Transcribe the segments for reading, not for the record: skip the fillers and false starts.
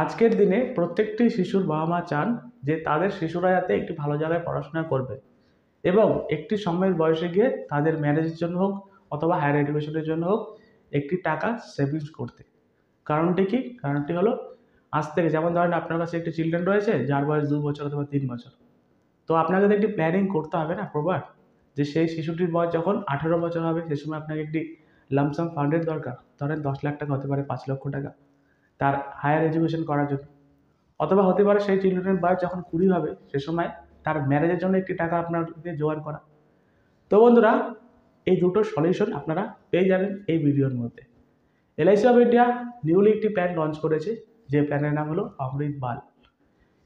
আজকের দিনে প্রত্যেকটি শিশুর বাবা মা চান যে তাদের শিশুরা যাতে একটি ভালো জায়গায় পড়াশোনা করবে এবং একটি সময়ের বয়সে গিয়ে তাদের ম্যারেজের জন্য হোক অথবা হায়ার এডুকেশনের জন্য হোক একটি টাকা সেভিংস করতে। কারণটি কি? কারণটি হলো আজ থেকে যেমন ধরেন আপনার কাছে একটি চিলড্রেন রয়েছে যার বয়স 2 বছর অথবা 3 বছর। তো আপনাকে তো একটি প্ল্যানিং করতে হবে না প্রপার, যে সেই শিশুটির বয়স যখন 18 বছর হবে সে সময় আপনাকে একটি লামসাম ফান্ডের দরকার, ধরেন 10 লাখ টাকা হতে পারে, 5 লক্ষ টাকা তার হায়ার এডুকেশন করার জন্য। অথবা হতে পারে সেই চিলড্রেনের বয়স যখন 20 হবে সে সময় তার ম্যারেজের জন্য একটি টাকা আপনাকে জোগাড় করা। তো বন্ধুরা, এই দুটো সলিউশন আপনারা পেয়ে যাবেন এই ভিডিওর মধ্যে। এলআইসি অফ ইন্ডিয়া নিউলি একটি প্ল্যান লঞ্চ করেছে, যে প্ল্যানের নাম হলো অমৃত বাল।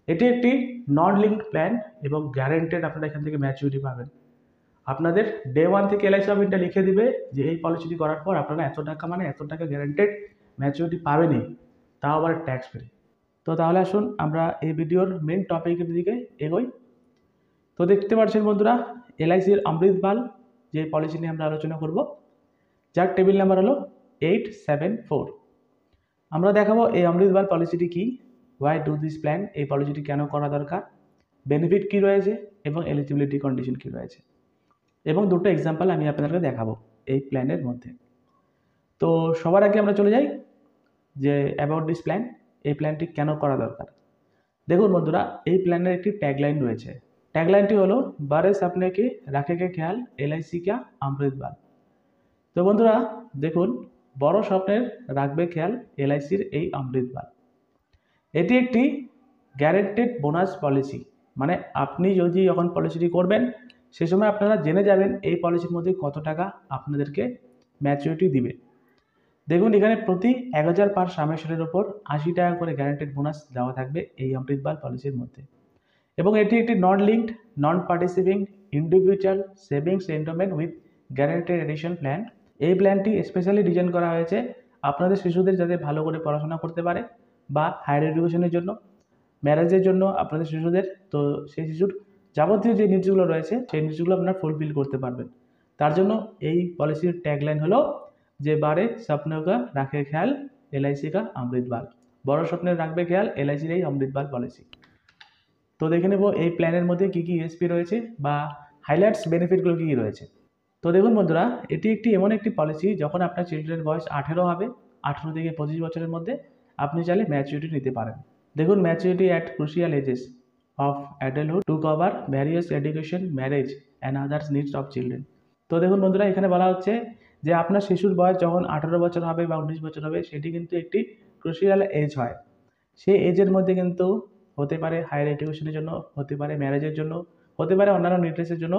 এটি একটি নন লিঙ্কড প্ল্যান এবং গ্যারেন্টেড আপনারা এখান থেকে ম্যাচুরিটি পাবেন। আপনাদের ডে ওয়ান থেকে এলআইসি অফ ইন্ডিয়া লিখে দিবে যে এই পলিসিটি করার পর আপনারা এত টাকা মানে এত টাকা গ্যারেন্টেড ম্যাচুরিটি পাবেনই, তাও আবার ট্যাক্স ফ্রি। তো তাহলে আসুন আমরা এই ভিডিওর মেন টপিকের দিকে এগোই। তো দেখতে পাচ্ছেন বন্ধুরা, এলআইসির অমৃত বাল যে পলিসি নিয়ে আমরা আলোচনা করব, যার টেবিল নাম্বার হলো 874। আমরা দেখাবো এই অমৃত বাল পলিসিটি কি, ওয়াই ডু দিস প্ল্যান, এই পলিসিটি কেন করা দরকার, বেনিফিট কি রয়েছে এবং এলিজিবিলিটি কন্ডিশন কি রয়েছে, এবং দুটো এক্সাম্পল আমি আপনাদেরকে দেখাবো এই প্ল্যানের মধ্যে। তো সবার আগে আমরা চলে যাই যে অ্যাবাউট দিস প্ল্যান, এই প্ল্যানটি কেন করা দরকার। দেখুন বন্ধুরা, এই প্ল্যানের একটি ট্যাগলাইন রয়েছে। ট্যাগলাইনটি হলো বারে সপনে কে রাখেগে খেয়াল এলআইসি কা অমৃত বাল। তো বন্ধুরা দেখুন, বড় স্বপ্নের রাখবে খেয়াল এলআইসির এই অমৃত বাল। এটি একটি গ্যারেন্টেড বোনাস পলিসি, মানে আপনি যদি যখন পলিসিটি করবেন সে সময় আপনারা জেনে যাবেন এই পলিসির মধ্যে কত টাকা আপনাদেরকে ম্যাচুরিটি দিবে। দেখুন এখানে প্রতি 1000 পার সামেশনের ওপর 80 টাকা করে গ্যারান্টেড বোনাস দেওয়া থাকবে এই অমৃত বাল পলিসির মধ্যে। এবং এটি একটি non linked non participating individual savings endowment with guaranteed addition plan. এই প্ল্যানটি স্পেশালি ডিজাইন করা হয়েছে আপনাদের শিশুদের যাতে ভালো করে পড়াশোনা করতে পারে বা হায়ার এডুকেশনের জন্য, ম্যারেজের জন্য আপনাদের শিশুদের, তো সেই শিশুর যাবতীয় যে নিডসগুলো রয়েছে সেই নিডসগুলো আপনারা ফুলফিল করতে পারবেন। তার জন্য এই পলিসির ট্যাগলাইন হলো যে বারে স্বপ্ন কা রাখে খেয়াল এলআইসি কা অমৃত বাল, বড় স্বপ্নের রাখবে খেয়াল এলআইসির এই অমৃত বাল পলিসি। তো দেখে নেব এই প্ল্যানের মধ্যে কী কী ইউএসপি রয়েছে বা হাইলাইটস বেনিফিটগুলো কী কী রয়েছে। তো দেখুন বন্ধুরা, এটি একটি এমন একটি পলিসি যখন আপনার চিলড্রেনের বয়স 18 হবে, 18 থেকে 25 বছরের মধ্যে আপনি চাইলে ম্যাচুরিটি নিতে পারেন। দেখুন, maturity at crucial ages of adulthood to cover various education, marriage and others needs of children. তো দেখুন বন্ধুরা, এখানে বলা হচ্ছে যে আপনার শিশুর বয়স যখন 18 বছর হবে বা 19 বছর হবে, সেটি কিন্তু একটি ক্রুশিয়াল এজ হয়। সেই এজের মধ্যে কিন্তু হতে পারে হায়ার এডুকেশনের জন্য, হতে পারে ম্যারেজের জন্য, হতে পারে অন্যান্য নিডসের জন্য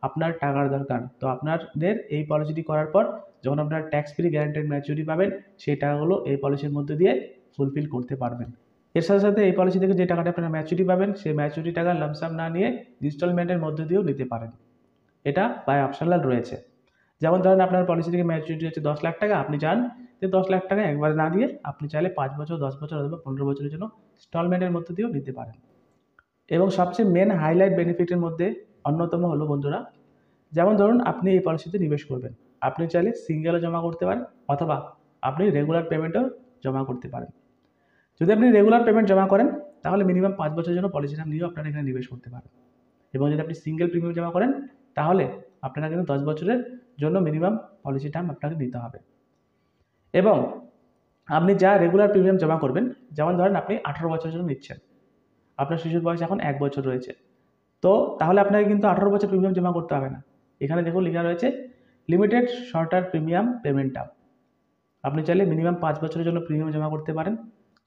আপনার টাকার দরকার। তো আপনাদের এই পলিসিটি করার পর যখন আপনারা ট্যাক্স ফ্রি গ্যারান্টেড ম্যাচুরিটি পাবেন, সেই টাকাগুলো এই পলিসির মধ্যে দিয়ে ফুলফিল করতে পারবেন। এর সাথে সাথে এই পলিসি থেকে যে টাকাটা আপনারা ম্যাচুরিটি পাবেন, সেই ম্যাচুরিটি টাকা লামসাম না নিয়ে ইনস্টলমেন্টের মধ্যে দিয়েও নিতে পারেন। এটা বাই অপশনাল রয়েছে। যেমন ধরেন আপনার পলিসি থেকে ম্যাচুরিটি হচ্ছে 10 লাখ টাকা, আপনি চান যে 10 লাখ টাকা একবারে না দিয়ে আপনি চাইলে 5 বছর, 10 বছর অথবা 15 বছরের জন্য ইনস্টলমেন্টের মধ্যে দিয়েও নিতে পারেন। এবং সবচেয়ে মেন হাইলাইট বেনিফিটের মধ্যে অন্যতম হলো বন্ধুরা, যেমন ধরুন আপনি এই পলিসিতে নিবেশ করবেন, আপনি চাইলে সিঙ্গেলও জমা করতে পারেন অথবা আপনি রেগুলার পেমেন্টও জমা করতে পারেন। যদি আপনি রেগুলার পেমেন্ট জমা করেন তাহলে মিনিমাম 5 বছরের জন্য পলিসি নাম নিয়েও আপনারা এখানে নিবেশ করতে পারেন। এবং যদি আপনি সিঙ্গেল প্রিমিয়াম জমা করেন তাহলে আপনারা কিন্তু 10 বছরের জন্য মিনিমাম পলিসি টার্ম আপনাকে দিতে হবে। এবং আপনি যা রেগুলার প্রিমিয়াম জমা করবেন, যেমন ধরেন আপনি 18 বছরের জন্য নিচ্ছেন, আপনার শিশুর বয়স এখন 1 বছর রয়েছে, তো তাহলে আপনাকে কিন্তু 18 বছর প্রিমিয়াম জমা করতে হবে না। এখানে দেখুন লেখা রয়েছে limited shorter premium payment term. আপনি চাইলে মিনিমাম 5 বছরের জন্য প্রিমিয়াম জমা করতে পারেন,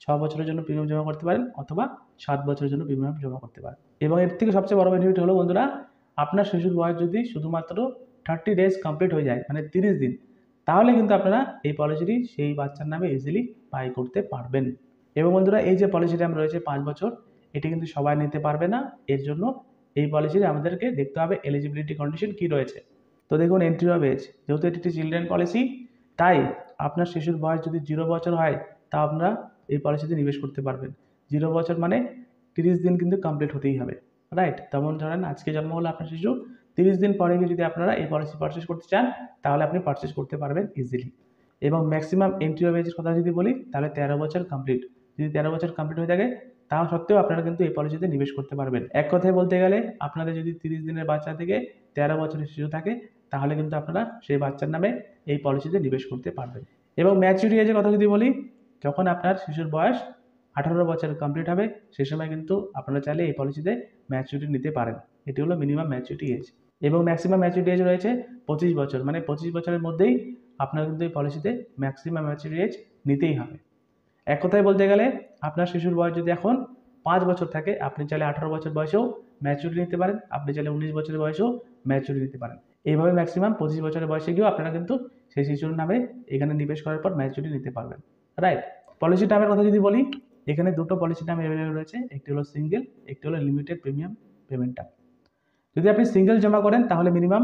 6 বছরের জন্য প্রিমিয়াম জমা করতে পারেন অথবা 7 বছরের জন্য প্রিমিয়াম জমা করতে পারেন। এবং এর থেকে সবচেয়ে বড় বেনিফিট হলো বন্ধুরা, আপনার শিশুর বয়স যদি শুধুমাত্র 30 ডেজ কমপ্লিট হয়ে যায়, মানে 30 দিন, তাহলে কিন্তু আপনারা এই পলিসিটি সেই বাচ্চার নামে ইজিলি বাই করতে পারবেন। এবং বন্ধুরা, এই যে পলিসিটা রয়েছে 5 বছর, এটি কিন্তু সবাই নিতে পারবে না। এর জন্য এই পলিসিতে আমাদেরকে দেখতে হবে এলিজিবিলিটি কন্ডিশন কি রয়েছে। তো দেখুন, এন্ট্রি অফ এজ, যেহেতু এটি একটি চিলড্রেন পলিসি, তাই আপনার শিশুর বয়স যদি 0 বছর হয় তা আপনারা এই পলিসিতে নিবেশ করতে পারবেন। 0 বছর মানে 30 দিন কিন্তু কমপ্লিট হতেই হবে, রাইট? তেমন ধরেন আজকে জন্ম হলো আপনার শিশু, 30 দিন পরে গিয়ে যদি আপনারা এই পলিসি পারচেস করতে চান তাহলে আপনি পারচেস করতে পারবেন ইজিলি। এবং ম্যাক্সিমাম এন্ট্রি অফ এজের কথা যদি বলি তাহলে 13 বছর কমপ্লিট, যদি 13 বছর কমপ্লিট হয়ে থাকে তা সত্ত্বেও আপনারা কিন্তু এই পলিসিতে নিবেশ করতে পারবেন। এক কথায় বলতে গেলে আপনাদের যদি 30 দিনের বাচ্চা থেকে 13 বছরের শিশু থাকে তাহলে কিন্তু আপনারা সেই বাচ্চার নামে এই পলিসিতে নিবেশ করতে পারবেন। এবং ম্যাচুরিটি এজের কথা যদি বলি, যখন আপনার শিশুর বয়স 18 বছর কমপ্লিট হবে সেই সময় কিন্তু আপনারা চাইলে এই পলিসিতে ম্যাচুরিটি নিতে পারেন। এটি হলো মিনিমাম ম্যাচুরিটি এজ। এবং ম্যাক্সিমাম ম্যাচুরিটি এজ রয়েছে 25 বছর, মানে 25 বছরের মধ্যেই আপনার কিন্তু এই পলিসিতে ম্যাক্সিমাম ম্যাচুরিটি এজ নিতেই হবে। এক কথায় বলতে গেলে আপনার শিশুর বয়স যদি এখন 5 বছর থাকে, আপনি চাইলে 18 বছর বয়সেও ম্যাচুরিটি নিতে পারেন, আপনি চাইলে 19 বছরের বয়সেও ম্যাচুরিটি নিতে পারেন। এইভাবে ম্যাক্সিমাম 25 বছরের বয়সে গিয়েও আপনারা কিন্তু সেই শিশুর নামে এখানে নিবেশ করার পর ম্যাচুরিটি নিতে পারবেন, রাইট। পলিসি টার্মের কথা যদি বলি, এখানে দুটো পলিসি টার্ম অ্যাভেলেবল রয়েছে, একটি হলো সিঙ্গেল, একটি হলো লিমিটেড প্রিমিয়াম পেমেন্ট টার্ম। যদি আপনি সিঙ্গেল জমা করেন তাহলে মিনিমাম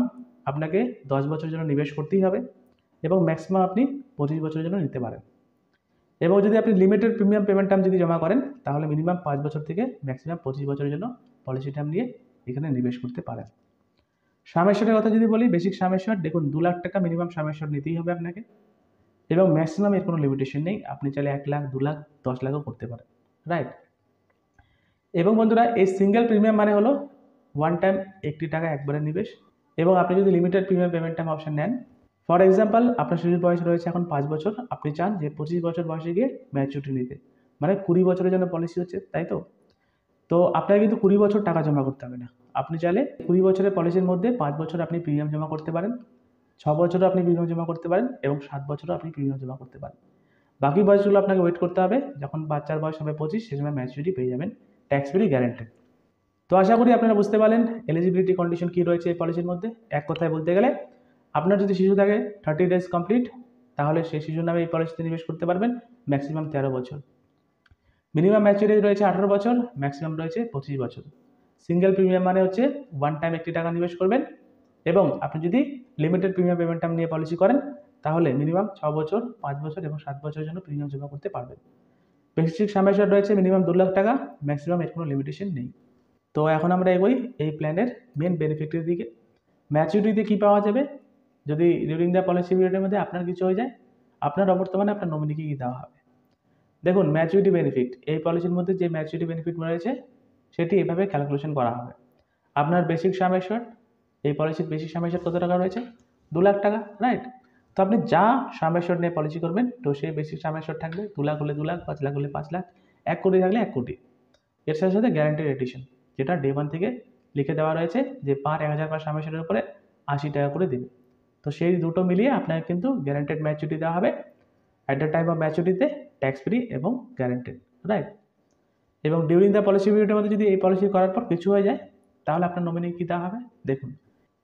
আপনাকে 10 বছরের জন্য নিবেশ করতেই হবে এবং ম্যাক্সিমাম আপনি 25 বছরের জন্য নিতে পারেন। এবং যদি আপনি লিমিটেড প্রিমিয়াম পেমেন্ট টার্ম যদি জমা করেন তাহলে মিনিমাম 5 বছর থেকে ম্যাক্সিমাম 25 বছরের জন্য পলিসি টার্ম নিয়ে এখানে নিবেশ করতে পারেন। সাম এশিওরের কথা যদি বলি, বেসিক সাম এশিওর দেখুন 2 লাখ টাকা মিনিমাম সাম এশিওর নিতেই হবে আপনাকে এবং ম্যাক্সিমাম এর কোনো লিমিটেশন নেই, আপনি চাইলে 1 লাখ, 2 লাখ, 10 লাখও করতে পারেন, রাইট। এবং বন্ধুরা এই সিঙ্গেল প্রিমিয়াম মানে হলো ওয়ান টাইম একটি টাকা একবারে নিবেশ। এবং আপনি যদি limited premium payment term option নেন, ফর এক্সাম্পল আপনার শিশুর বয়স রয়েছে এখন 5 বছর, আপনি চান যে 25 বছর বয়সে গিয়ে ম্যাচুরিটি নিতে, মানে 20 বছরের জন্য পলিসি হচ্ছে, তাই তো। তো আপনাকে কিন্তু 20 বছর টাকা জমা করতে হবে না, আপনি চাইলে 20 বছরের পলিসির মধ্যে 5 বছর আপনি প্রিমিয়াম জমা করতে পারেন, 6 বছরও আপনি প্রিমিয়াম জমা করতে পারেন এবং 7 বছরও আপনি প্রিমিয়াম জমা করতে পারেন। বাকি বয়সগুলো আপনাকে ওয়েট করতে হবে, যখন বাচ্চার বয়স হবে 25 সেই সময় ম্যাচুরিটি পেয়ে যাবেন, ট্যাক্স ফ্রি গ্যারান্টেড। তো আশা করি আপনারা বুঝতে পারলেন এলিজিবিলিটি কন্ডিশন কী রয়েছে এই পলিসির মধ্যে। এক কথায় বলতে গেলে আপনার যদি শিশু থাকে 30 ডেজ কমপ্লিট তাহলে সেই শিশুর নামে এই পলিসিতে নিবেশ করতে পারবেন ম্যাক্সিমাম 13 বছর। মিনিমাম ম্যাচুরিটি রয়েছে 18 বছর, ম্যাক্সিমাম রয়েছে 25 বছর। সিঙ্গেল প্রিমিয়াম মানে হচ্ছে ওয়ান টাইম একটি টাকা নিবেশ করবেন এবং আপনি যদি লিমিটেড প্রিমিয়াম পেমেন্ট টার্ম নিয়ে পলিসি করেন তাহলে মিনিমাম 6 বছর, 5 বছর এবং 7 বছরের জন্য প্রিমিয়াম জমা করতে পারবেন। বেসিক সাম এশিওর রয়েছে মিনিমাম 2 লাখ টাকা, ম্যাক্সিমাম এর কোনো লিমিটেশন নেই। তো এখন আমরা এগোই এই প্ল্যানের মেন বেনিফিটের দিকে। ম্যাচুরিটিতে কী পাওয়া যাবে যদি ডিউরিং দ্য পলিসি পিরিয়ডের মধ্যে আপনার কিছু হয়ে যায়, আপনার অবর্তমানে আপনার নমিনিকে কী দেওয়া হবে। দেখুন ম্যাচুরিটি বেনিফিট, এই পলিসির মধ্যে যে ম্যাচুরিটি বেনিফিট রয়েছে সেটি এভাবে ক্যালকুলেশন করা হবে। আপনার বেসিক সাম এশিওর, এই পলিসির বেসিক সাম এশিওর কত টাকা রয়েছে, 2 লাখ টাকা, রাইট। তো আপনি যা সাম এশিওর নিয়ে পলিসি করবেন তো সেই বেসিক সাম এশিওর থাকবে 2 লাখ হলে 2 লাখ, 5 লাখ হলে 5 লাখ, 1 কোটি থাকলে 1 কোটি। এর সাথে সাথে গ্যারান্টেড এডিশন, যেটা ডে 1 থেকে লিখে দেওয়া রয়েছে যে পার 1000 পার সাম এশিওরের উপরে 80 টাকা করে দেবে। তো সেই দুটো মিলিয়ে আপনাকে কিন্তু গ্যারান্টেড ম্যাচুরিটি দেওয়া হবে অ্যাট দ্য টাইম অফ ম্যাচুরিটিতে, ট্যাক্স ফ্রি এবং গ্যারান্টেড, রাইট। এবং ডিউরিং দ্য পলিসি পিরিয়ডের মধ্যে যদি এই পলিসি করার পর কিছু হয়ে যায় তাহলে আপনার নমিনি কী দেওয়া হবে দেখুন।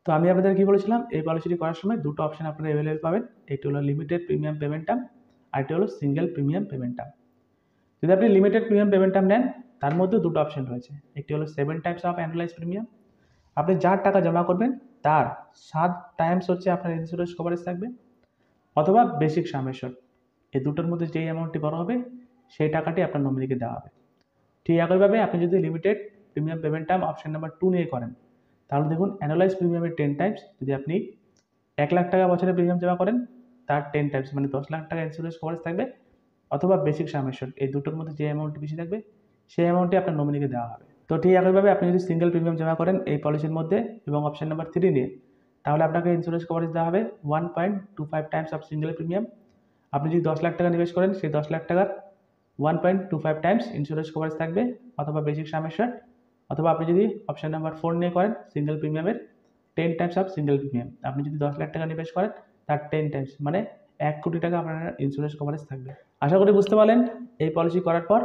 তো আমি আপনাদের কী বলেছিলাম, এই পলিসিটি করার সময় দুটো অপশন আপনারা অ্যাভেলেবেল পাবেন, একটি হলো লিমিটেড প্রিমিয়াম পেমেন্ট টার্ম আর একটি হলো সিঙ্গেল প্রিমিয়াম পেমেন্ট টার্ম। যদি আপনি লিমিটেড প্রিমিয়াম পেমেন্ট টার্ম নেন তার মধ্যে দুটো অপশন রয়েছে, একটি হলো 7 টাইমস অফ অ্যানুয়ালাইজ প্রিমিয়াম, আপনি যার টাকা জমা করবেন তার 7 টাইমস হচ্ছে আপনার ইন্স্যুরেন্স কভারেজ থাকবে, অথবা বেসিক সাম এশিওর, এই দুটোর মধ্যে যেই অ্যামাউন্টটি বড় হবে সেই টাকাটি আপনার নমিনিকে দেওয়া হবে। ঠিক একইভাবে আপনি যদি limited premium payment term option number 2 নিয়ে করেন তাহলে দেখুন অ্যানুয়ালাইজ প্রিমিয়ামের 10 টাইমস, যদি আপনি 1 লাখ টাকা বছরে প্রিমিয়াম জমা করেন তার 10 টাইমস মানে 10 লাখ টাকা ইন্স্যুরেন্স কভারেজ থাকবে, অথবা বেসিক সাম এশিওর, এই দুটোর মধ্যে যে অ্যামাউন্ট বেশি থাকবে সেই অ্যামাউন্টটি আপনার নমিনিকে দেওয়া হবে। তো ঠিক একইভাবে আপনি যদি সিঙ্গেল প্রিমিয়াম জমা করেন এই পলিসির মধ্যে এবং অপশন নাম্বার 3 নিয়ে, তাহলে আপনাকে ইন্স্যুরেন্স কভারেজ দেওয়া হবে 1.25 টাইমস অফ সিঙ্গেল প্রিমিয়াম। আপনি যদি 10 লাখ টাকা নিবেশ করেন সেই 10 লাখ টাকার 1.25 টাইমস ইন্স্যুরেন্স কভারেজ থাকবে, অথবা বেসিক সাম এশিওর, অথবা আপনি যদি অপশন নাম্বার 4 নিয়ে করেন সিঙ্গেল প্রিমিয়ামের 10 টাইমস অফ সিঙ্গেল প্রিমিয়াম, আপনি যদি 10 লাখ টাকা নিবেশ করেন তার 10 টাইমস মানে 1 কোটি টাকা আপনার ইন্স্যুরেন্স কভারেজ থাকবে। আশা করি বুঝতে পারলেন এই পলিসি করার পর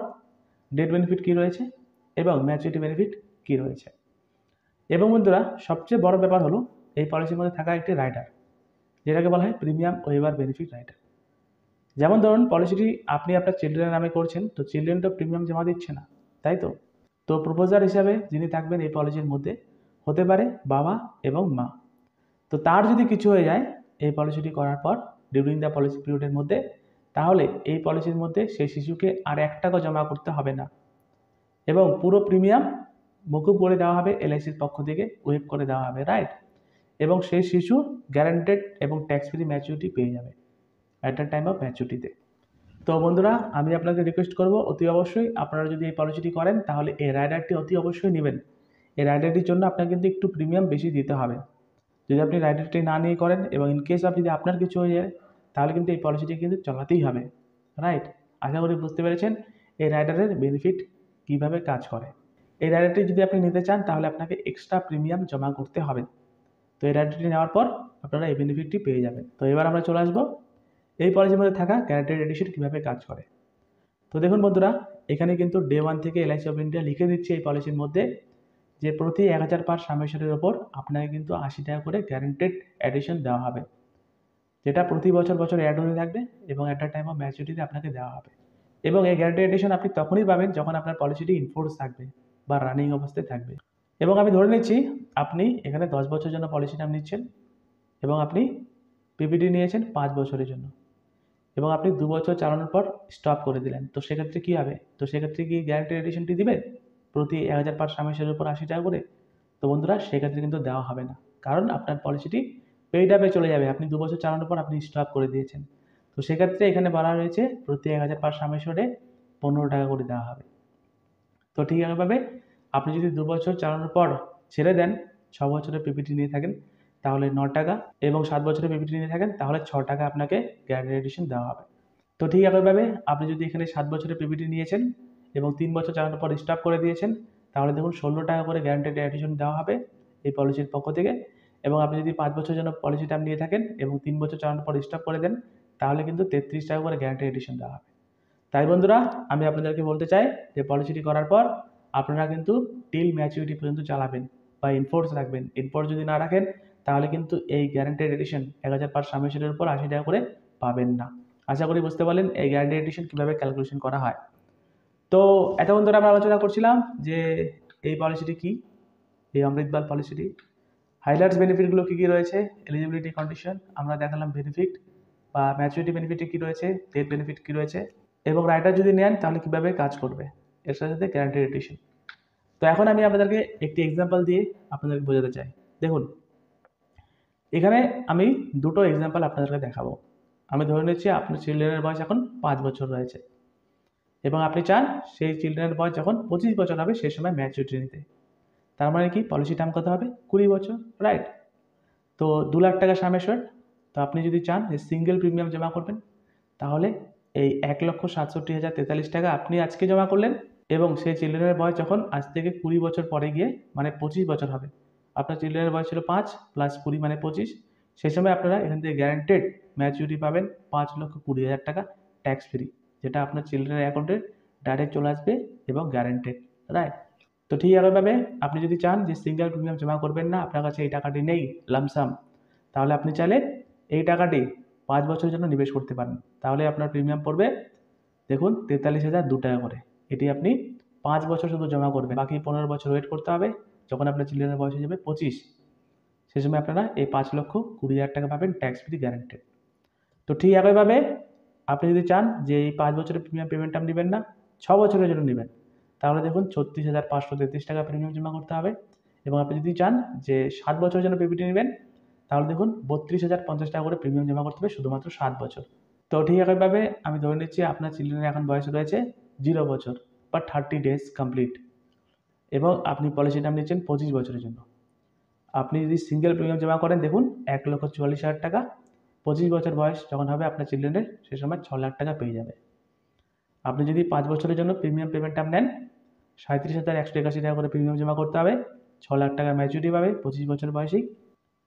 ডেট বেনিফিট কী রয়েছে এবং ম্যাচুরিটি বেনিফিট কী রয়েছে। এবং বন্ধুরা সবচেয়ে বড় ব্যাপার হলো এই পলিসির মধ্যে থাকা একটি রাইডার, যেটাকে বলা হয় প্রিমিয়াম ওয়েভার বেনিফিট রাইডার। যেমন ধরুন পলিসিটি আপনি আপনার চিলড্রেনের নামে করছেন, তো চিলড্রেন তো প্রিমিয়াম জমা দিচ্ছে না, তাই তো। তো প্রপোজার হিসাবে যিনি থাকবেন এই পলিসির মধ্যে হতে পারে বাবা এবং মা। তো তার যদি কিছু হয়ে যায় এই পলিসিটি করার পর ডিউরিং দ্য পলিসি পিরিয়ডের মধ্যে, তাহলে এই পলিসির মধ্যে সেই শিশুকে আর 1 টাকা জমা করতে হবে না এবং পুরো প্রিমিয়াম মকুব করে দেওয়া হবে, এলআইসির পক্ষ থেকে ওয়েভ করে দেওয়া হবে, রাইট। এবং সেই শিশু গ্যারান্টেড এবং ট্যাক্স ফ্রি ম্যাচুরিটি পেয়ে যাবে অ্যাট দ্য টাইম অফ ম্যাচুরিটিতে। তো বন্ধুরা, আমি আপনাকে রিকোয়েস্ট করব অতি অবশ্যই আপনারা যদি এই পলিসিটি করেন তাহলে এই রাইডারটি অতি অবশ্যই নেবেন। এই রাইডারটির জন্য আপনাকে কিন্তু একটু প্রিমিয়াম বেশি দিতে হবে। যদি আপনি রাইডারটি না নিয়ে করেন এবং ইন কেস যদি আপনার কিছু হয়ে যায় তাহলে কিন্তু এই পলিসিটি কিন্তু চালাতেই হবে, রাইট? আশা করি বুঝতে পেরেছেন এই রাইডারের বেনিফিট কিভাবে কাজ করে। এই রাইডারটি যদি আপনি নিতে চান তাহলে আপনাকে এক্সট্রা প্রিমিয়াম জমা করতে হবে। তো এই রাইডারটি নেওয়ার পর আপনারা এই বেনিফিটটি পেয়ে যাবেন। তো এবার আমরা চলে আসবো এই পলিসির মধ্যে থাকা গ্যারান্টেড এডিশন কীভাবে কাজ করে। তো দেখুন বন্ধুরা, এখানে কিন্তু ডে 1 থেকে LIC অফ ইন্ডিয়া লিখে দিচ্ছে এই পলিসির মধ্যে যে প্রতি 1000 পার সামেশনের ওপর আপনাকে কিন্তু 80 টাকা করে গ্যারান্টেড এডিশন দেওয়া হবে, যেটা প্রতি বছর বছর অ্যাড হতে থাকবে এবং অ্যাট আ টাইম অফ ম্যাচুরিটিতে আপনাকে দেওয়া হবে। এবং এই গ্যারান্টেড এডিশন আপনি তখনই পাবেন যখন আপনার পলিসিটি ইনফোর্স থাকবে বা রানিং অবস্থায় থাকবে। এবং আমি ধরে নিচ্ছি আপনি এখানে 10 বছরের জন্য পলিসি নাম নিচ্ছেন এবং আপনি পিপিটি নিয়েছেন 5 বছরের জন্য এবং আপনি 2 বছর চালানোর পর স্টপ করে দিলেন। তো সেক্ষেত্রে কী হবে? তো সেক্ষেত্রে কি গ্যারান্টেড এডিশনটি দিবে প্রতি 1000 পার সামেশের উপর 80 টাকা করে? তো বন্ধুরা, সেক্ষেত্রে কিন্তু দেওয়া হবে না, কারণ আপনার পলিসিটি পেইড আপে চলে যাবে। আপনি 2 বছর চালানোর পর আপনি স্টপ করে দিয়েছেন। তো সেক্ষেত্রে এখানে বলা রয়েছে প্রতি 1000 পার সামেশনে 15 টাকা করে দেওয়া হবে। তো ঠিক একইভাবে আপনি যদি 2 বছর চালানোর পর ছেড়ে দেন, 6 বছরের পিপিটি নিয়ে থাকেন তাহলে 9 টাকা এবং 7 বছরের পিপিটি নিয়ে থাকেন তাহলে 6 টাকা আপনাকে গ্যারান্টেড এডিশন দেওয়া হবে। তো ঠিক একইভাবে আপনি যদি এখানে 7 বছরের পিপিটি নিয়েছেন এবং 3 বছর চালানোর পর স্টপ করে দিয়েছেন তাহলে দেখুন 16 টাকা করে গ্যারান্টেড এডিশন দেওয়া হবে এই পলিসির পক্ষ থেকে। এবং আপনি যদি 5 বছরের জন্য পলিসি টার্ম নিয়ে থাকেন এবং 3 বছর চালানোর পর স্টপ করে দেন তাহলে কিন্তু 33 টাকা করে গ্যারান্টেড এডিশন দেওয়া হবে। তাই বন্ধুরা, আমি আপনাদেরকে বলতে চাই যে পলিসিটি করার পর আপনারা কিন্তু টিল ম্যাচুরিটি পর্যন্ত চালাবেন বা ইনফোর্স রাখবেন। ইনফোর্স যদি না রাখেন তাহলে কিন্তু এই গ্যারান্টেড এডিশন 1000 পার সামেশনের উপর 80 টাকা করে পাবেন না। আশা করি বুঝতে পারলেন এই গ্যারান্টেড এডিশন কীভাবে ক্যালকুলেশন করা হয়। তো এতক্ষণ ধরে আমরা আলোচনা করছিলাম যে এই পলিসিটি কী, এই অমৃতবাল পলিসিটি হাইলাইটস বেনিফিটগুলো কী কী রয়েছে, এলিজিবিলিটি কন্ডিশন আমরা দেখালাম, বেনিফিট বা ম্যাচুরিটি বেনিফিটে কী রয়েছে, ডেথ বেনিফিট কী রয়েছে এবং রাইটার যদি নেন তাহলে কীভাবে কাজ করবে, এর সাথে সাথে গ্যারান্টেড এডিশন। তো এখন আমি আপনাদেরকে একটি এক্সাম্পল দিয়ে আপনাদেরকে বোঝাতে চাই। দেখুন, এখানে আমি দুটো এক্সাম্পল আপনাদেরকে দেখাবো। আমি ধরে নিচ্ছি আপনার চিলড্রেনের বয়স এখন 5 বছর রয়েছে এবং আপনি চান সেই চিলড্রেনের বয়স যখন 25 বছর হবে সেই সময় ম্যাচুরিটি নিতে। তার মানে কি পলিসি টার্ম কত হবে? 20 বছর, রাইট? তো 2 লাখ টাকা সামেশন। তো আপনি যদি চান যে সিঙ্গেল প্রিমিয়াম জমা করবেন তাহলে এই 1,67,043 টাকা আপনি আজকে জমা করলেন এবং সেই চিলড্রেনের বয়স যখন আজ থেকে 20 বছর পরে গিয়ে মানে 25 বছর হবে, আপনার চিলড্রেনের বয়স ছিল 5 প্লাস 20 মানে 25, সেই সময় আপনারা এখান থেকে গ্যারান্টেড ম্যাচুরিটি পাবেন 5,20,000 টাকা ট্যাক্স ফ্রি, যেটা আপনার চিলড্রেনের অ্যাকাউন্টে ডাইরেক্ট চলে আসবে এবং গ্যারান্টেড, রাইট? তো ঠিক একইভাবে আপনি যদি চান যে সিঙ্গেল প্রিমিয়াম জমা করবেন না, আপনার কাছে এই টাকাটি নেই লামসাম, তাহলে আপনি চাইলে এই টাকাটি 5 বছরের জন্য নিবেশ করতে পারেন। তাহলে আপনার প্রিমিয়াম পড়বে দেখুন 43,002 টাকা করে। এটি আপনি 5 বছর শুধু জমা করবেন, বাকি 15 বছর ওয়েট করতে হবে। যখন আপনার চিলড্রেনের বয়স হয়ে যাবে 25, সেই সময় আপনারা এই 5,20,000 টাকা পাবেন ট্যাক্স ফ্রি গ্যারান্টেড। তো ঠিক একইভাবে আপনি যদি চান যে এই 5 বছরের প্রিমিয়াম পেমেন্টটা নেবেন না, 6 বছরের জন্য নেবেন, তাহলে দেখুন 36,533 টাকা প্রিমিয়াম জমা করতে হবে। এবং আপনি যদি চান যে 7 বছরের জন্য পিপিটি নেবেন তাহলে দেখুন 32,050 টাকা করে প্রিমিয়াম জমা করতে হবে শুধুমাত্র 7 বছর। তো ঠিক একইভাবে আমি ধরে নিচ্ছি আপনার চিলড্রেনের এখন বয়স রয়েছে 0 বছর বা 30 ডেজ কমপ্লিট এবং আপনি পলিসি টার্ম নিচ্ছেন 25 বছরের জন্য। আপনি যদি সিঙ্গেল প্রিমিয়াম জমা করেন দেখুন 1,44,000 টাকা, 25 বছর বয়স যখন হবে আপনার চিলড্রেনের সে সময় 6 লাখ টাকা পেয়ে যাবে। আপনি যদি 5 বছরের জন্য প্রিমিয়াম পেমেন্ট টার্ম নেন 37,181 টাকা করে প্রিমিয়াম জমা করতে হবে, 6 লাখ টাকা ম্যাচুরিটি পাবে 25 বছর বয়সেই।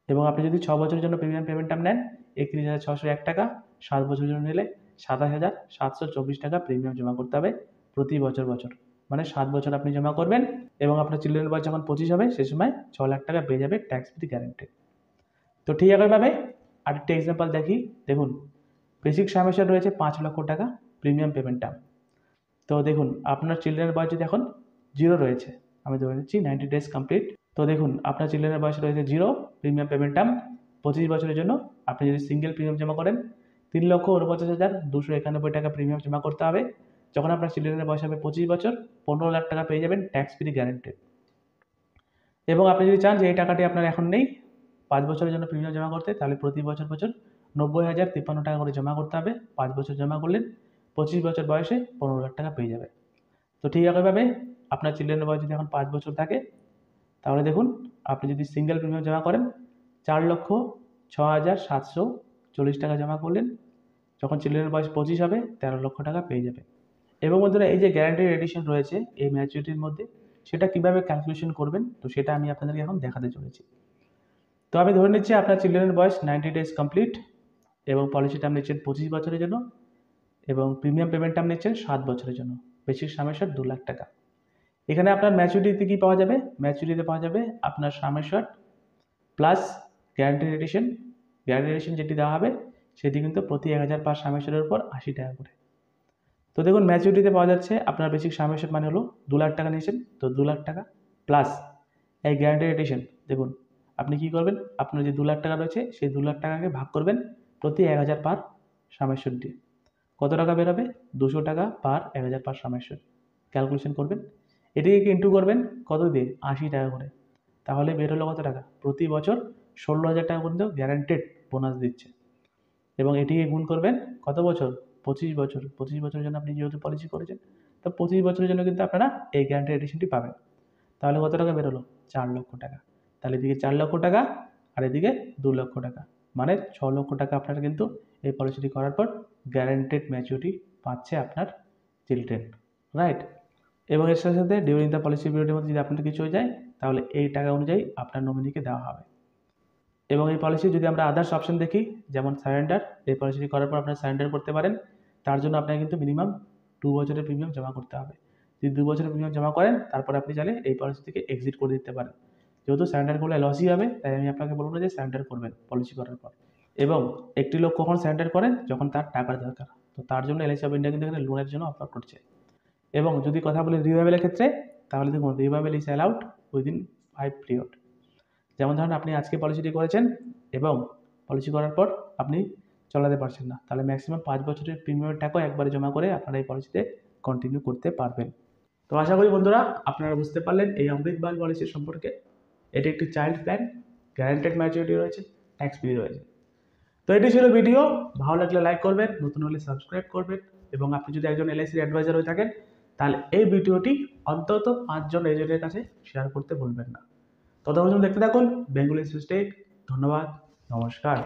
এবং আপনি যদি 6 বছরের জন্য প্রিমিয়াম পেমেন্ট টার্ম নেন 31,601 টাকা, 7 বছরের জন্য নিলে 27,724 টাকা প্রিমিয়াম জমা করতে হবে প্রতি বছর বছর, মানে 7 বছর আপনি জমা করবেন এবং আপনার চিলড্রেনের বয়স যখন 25 হবে সে সময় 6 লাখ টাকা পেয়ে যাবে ট্যাক্স ফ্রি গ্যারান্টেড। তো ঠিক একইভাবে আরেকটি এক্সাম্পল দেখি। দেখুন, বেসিক সামেশন রয়েছে 5 লক্ষ টাকা প্রিমিয়াম পেমেন্ট টার্ম। তো দেখুন আপনার চিলড্রেনের বয়স যদি এখন 0 রয়েছে, আমি ধরে নিচ্ছি 90 ডেজ কমপ্লিট। তো দেখুন আপনার চিলড্রেনের বয়স রয়েছে 0, প্রিমিয়াম পেমেন্ট টার্ম 25 বছরের জন্য। আপনি যদি সিঙ্গেল প্রিমিয়াম জমা করেন 3,49,291 টাকা প্রিমিয়াম জমা করতে হবে। যখন আপনার চিলড্রেনের বয়স হবে 25 বছর 15 লাখ টাকা পেয়ে যাবেন ট্যাক্স ফ্রি গ্যারান্টেড। এবং আপনি যদি চান যে এই টাকাটি আপনার এখন নেই 5 বছরের জন্য প্রিমিয়াম জমা করতে, তাহলে প্রতি বছর 90,053 টাকা করে জমা করতে হবে। 5 বছর জমা করলেন 25 বছর বয়সে 15 লাখ টাকা পেয়ে যাবে। তো ঠিক একইভাবে আপনার চিলড্রেনের বয়স যদি এখন 5 বছর থাকে, তাহলে দেখুন আপনি যদি সিঙ্গেল প্রিমিয়াম জমা করেন 4,06,740 টাকা জমা করলেন, যখন চিলড্রেনের বয়স 25 হবে 13 লক্ষ টাকা পেয়ে যাবে। এবং বন্ধুরা এই যে গ্যারান্টিড এডিশন রয়েছে এই ম্যাচুরিটির মধ্যে, সেটা কিভাবে ক্যালকুলেশন করবেন তো সেটা আমি আপনাদেরকে এখন দেখাতে চলেছি। তো আমি ধরে নিচ্ছি আপনার চিলড্রেনের বয়স 90 ডেজ কমপ্লিট এবং পলিসিটা আপনি নিচ্ছেন 25 বছরের জন্য এবং প্রিমিয়াম পেমেন্টটা আপনি নিচ্ছেন 7 বছরের জন্য, বেসিক সামেশন 2 লাখ টাকা। এখানে আপনার ম্যাচুরিটিতে কী পাওয়া যাবে? ম্যাচুরিটিতে পাওয়া যাবে আপনার summation plus guaranteed addition. Guaranteed addition যেটি দেওয়া হবে সেটি কিন্তু প্রতি 1000 পার সামেশনের উপর 80 টাকা করে। তো দেখুন ম্যাচুরিটিতে পাওয়া যাচ্ছে আপনার বেসিক সামেশন মানে হলো 2 লাখ টাকা নিয়েছেন, তো 2 লাখ টাকা প্লাস এই গ্যারান্টিড এডিশন। দেখুন আপনি কী করবেন, আপনার যে 2 লাখ টাকা রয়েছে সেই 2 লাখ টাকাকে ভাগ করবেন প্রতি 1000 পার সামেশন দিয়ে। কত টাকা বেরোবে? 200 টাকা পার 1000 পার সামেশন। ক্যালকুলেশন করবেন, এটিকে ইন্টু করবেন কত দিয়ে? 80 টাকা করে। তাহলে বের হলো কত টাকা? প্রতি বছর 16,000 টাকা পর্যন্ত গ্যারান্টেড বোনাস দিচ্ছে। এবং এটিকে গুণ করবেন কত বছর? 25 বছর। 25 বছরের জন্য আপনি যেহেতু পলিসি করেছেন, তো 25 বছরের জন্য কিন্তু আপনারা এই গ্যারান্টেড এডিশনটি পাবেন। তাহলে কত টাকা বেরোলো? 4 লক্ষ টাকা। তাহলে এদিকে 4 লক্ষ টাকা আর এদিকে 2 লক্ষ টাকা, মানে 6 লক্ষ টাকা আপনারা কিন্তু এই পলিসিটি করার পর গ্যারান্টেড ম্যাচুরিটি পাচ্ছে আপনার চিলড্রেন, রাইট? এবং এর সাথে সাথে ডিউরিং দ্য পলিসি পিরিয়ডের মধ্যে যদি আপনার কিছু হয়ে যায় তাহলে এই টাকা অনুযায়ী আপনার নমিনিকে দেওয়া হবে। এবং এই পলিসি যদি আমরা আদার্স অপশন দেখি, যেমন সারেন্ডার, এই পলিসিটি করার পর আপনারা সারেন্ডার করতে পারেন। তার জন্য আপনাকে কিন্তু মিনিমাম 2 বছরের প্রিমিয়াম জমা করতে হবে। যদি 2 বছরের প্রিমিয়াম জমা করেন তারপরে আপনি চাইলে এই পলিসি থেকে এক্সিট করে দিতে পারেন। যেহেতু সারেন্ডার করলে লসই হবে, তাই আমি আপনাকে বলবো না যে সারেন্ডার করবেন পলিসি করার পর। এবং একটি লোক কখন সারেন্ডার করেন? যখন তার টাকার দরকার। তো তার জন্য LIC অফ ইন্ডিয়া কিন্তু এখানে লোনের জন্য অফার করছে। এবং যদি কথা বলি রিভাইভেলের ক্ষেত্রে, তাহলে দেখুন revival is allowed within 5 period. যেমন ধরুন আপনি আজকে পলিসিটি করেছেন এবং পলিসি করার পর আপনি চালাতে পারছেন না, তাহলে ম্যাক্সিমাম 5 বছরের প্রিমিয়ামের টাকাও একবারে জমা করে আপনারা এই পলিসিতে কন্টিনিউ করতে পারবেন। তো আশা করি বন্ধুরা আপনারা বুঝতে পারলেন এই অমৃত বাল পলিসি সম্পর্কে। এটি একটি চাইল্ড প্ল্যান, গ্যারান্টেড ম্যাচুরিটি রয়েছে, ট্যাক্স ফ্রি রয়েছে। তো এটি ছিল ভিডিও। ভালো লাগলে লাইক করবেন, নতুন হলে সাবস্ক্রাইব করবেন এবং আপনি যদি একজন LICর অ্যাডভাইজার হয়ে থাকেন তাহলে এই ভিডিওটি অন্তত 5 জন এজেন্টের কাছে শেয়ার করতে ভুলবেন না। ততক্ষণ দেখতে থাকুন বেঙ্গলি সুইচ টেক। ধন্যবাদ, নমস্কার।